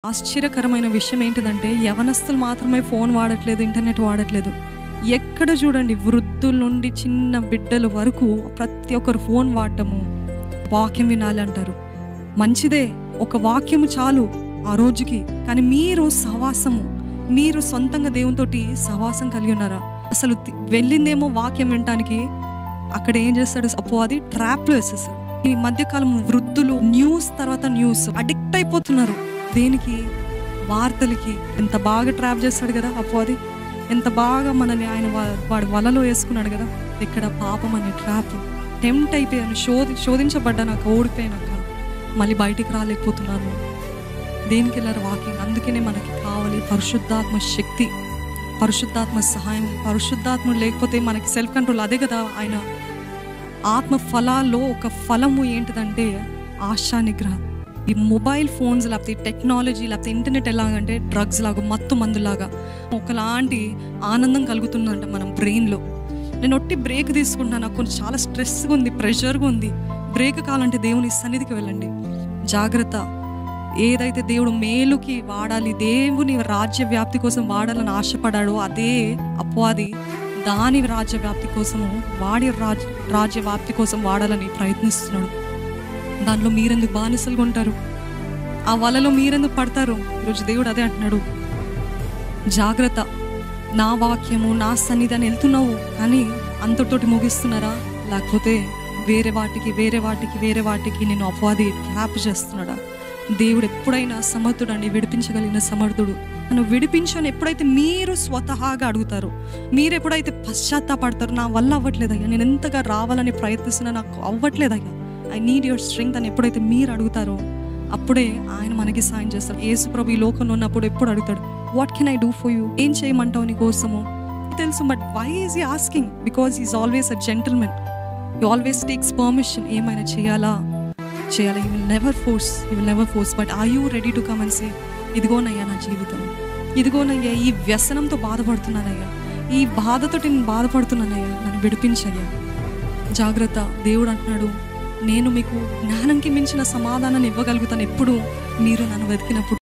ఆశ్చర్యకరమైన విషయం ఏంటిదంటే యవనస్తులు మాత్రమే ఫోన్ వాడట్లేదు, ఇంటర్నెట్ వాడట్లేదు. ఎక్కడ చూడండి వృద్ధుల నుండి చిన్న బిడ్డల వరకు ప్రతి ఒక్కరు ఫోన్ వాడటము, వాక్యం వినాలి అంటారు. మంచిదే, ఒక వాక్యము చాలు ఆ రోజుకి. కానీ మీరు సహవాసము, మీరు సొంతంగా దేవునితోటి సహవాసం కలిగి ఉన్నారా? అసలు వెళ్ళిందేమో వాక్యం వినటానికి, అక్కడ ఏం చేస్తాడు అపవాది? ట్రాప్లో వేసేస్తాడు. ఈ మధ్యకాలం వృద్ధులు న్యూస్ తర్వాత న్యూస్ అడిక్ట్ అయిపోతున్నారు. దేనికి? వార్తలకి. ఎంత బాగా ట్రాప్ చేస్తాడు కదా అపవాది, ఎంత బాగా మనల్ని ఆయన వాడి వలలో వేసుకున్నాడు కదా. ఇక్కడ పాపం అనే ట్రాప్. టెంప్ట్ అయిపోయాను, శోధించబడ్డా, నాకు ఓడిపోయినాక మళ్ళీ బయటికి రాలేకపోతున్నాను. దేనికి వెళ్ళారు? వాకింగ్. అందుకనే మనకి కావాలి పరిశుద్ధాత్మ శక్తి, పరిశుద్ధాత్మ సహాయం. పరిశుద్ధాత్మ లేకపోతే మనకి సెల్ఫ్ కంట్రోల్. అదే కదా ఆయన ఆత్మ ఫలాల్లో ఒక ఫలము ఏంటిదంటే ఆశా నిగ్రహం. ఈ మొబైల్ ఫోన్స్ లేకపోతే టెక్నాలజీ లేకపోతే ఇంటర్నెట్ ఎలాగంటే డ్రగ్స్ లాగా, మత్తు మందులాగా ఒకలాంటి ఆనందం కలుగుతుందంట మనం బ్రెయిన్లో. నేను ఒట్టి బ్రేక్ తీసుకుంటున్నాను, నాకు కొంచెం చాలా స్ట్రెస్గా ఉంది, ప్రెషర్గా ఉంది. బ్రేక్ కావాలంటే దేవుని సన్నిధికి వెళ్ళండి. జాగ్రత్త. ఏదైతే దేవుడు మేలుకి వాడాలి, దేవుని రాజ్య వ్యాప్తి కోసం వాడాలని ఆశపడాడో అదే అపవాది దాని రాజ్య వ్యాప్తి కోసము, వాడి రాజ్య వ్యాప్తి కోసం వాడాలని ప్రయత్నిస్తున్నాడు. దాంట్లో మీరెందుకు బానిసలుగా ఉంటారు? ఆ వలలో మీరెందుకు పడతారు? ఈరోజు దేవుడు అదే అంటున్నాడు, జాగ్రత్త. నా వాక్యము, నా సన్నిధి అని వెళ్తున్నావు, కానీ అంతటితోటి ముగిస్తున్నారా? లేకపోతే వేరే వాటికి నేను అపవాది ట్రాప్ చేస్తున్నాడా? దేవుడు ఎప్పుడైనా సమర్థుడండి, విడిపించగలిగిన సమర్థుడు. నన్ను విడిపించని ఎప్పుడైతే మీరు స్వతహాగా అడుగుతారో, మీరు ఎప్పుడైతే పశ్చాత్తాపడతారో, నా వల్ల అవ్వట్లేదయ్యా, నేను ఎంతగా రావాలని ప్రయత్నిస్తున్నా, నాకు అవ్వట్లేదయ్యా, ఐ నీడ్ యువర్ స్ట్రెంగ్త్ అని ఎప్పుడైతే మీరు అడుగుతారో అప్పుడే ఆయన మనకి సాయం చేస్తాడు. యేసు ప్రభు ఈ లోకంలో ఉన్నప్పుడు ఎప్పుడు అడుగుతాడు, what can I do for you? ఏం చేయమంటావు నీ కోసము? తెలుసు, but why is he asking? Because is always a gentlemen. He always takes permission. ఏమైనా చేయాలా? He will never force. But are you ready to come and say, ఇదిగోనయ్యా నా జీవితం, ఇదిగోనయ్యా ఈ వ్యసనంతో బాధపడుతున్నానయ్యా, ఈ బాధతోటి నేను బాధపడుతున్నానయ్యా, నన్ను విడిపించయ్యా. జాగ్రత్త. దేవుడు అంటున్నాడు, నేను మీకు జ్ఞానంకి మించిన సమాధానాన్ని ఇవ్వగలుగుతాను ఎప్పుడు మీరు నన్ను వెతికినప్పుడు.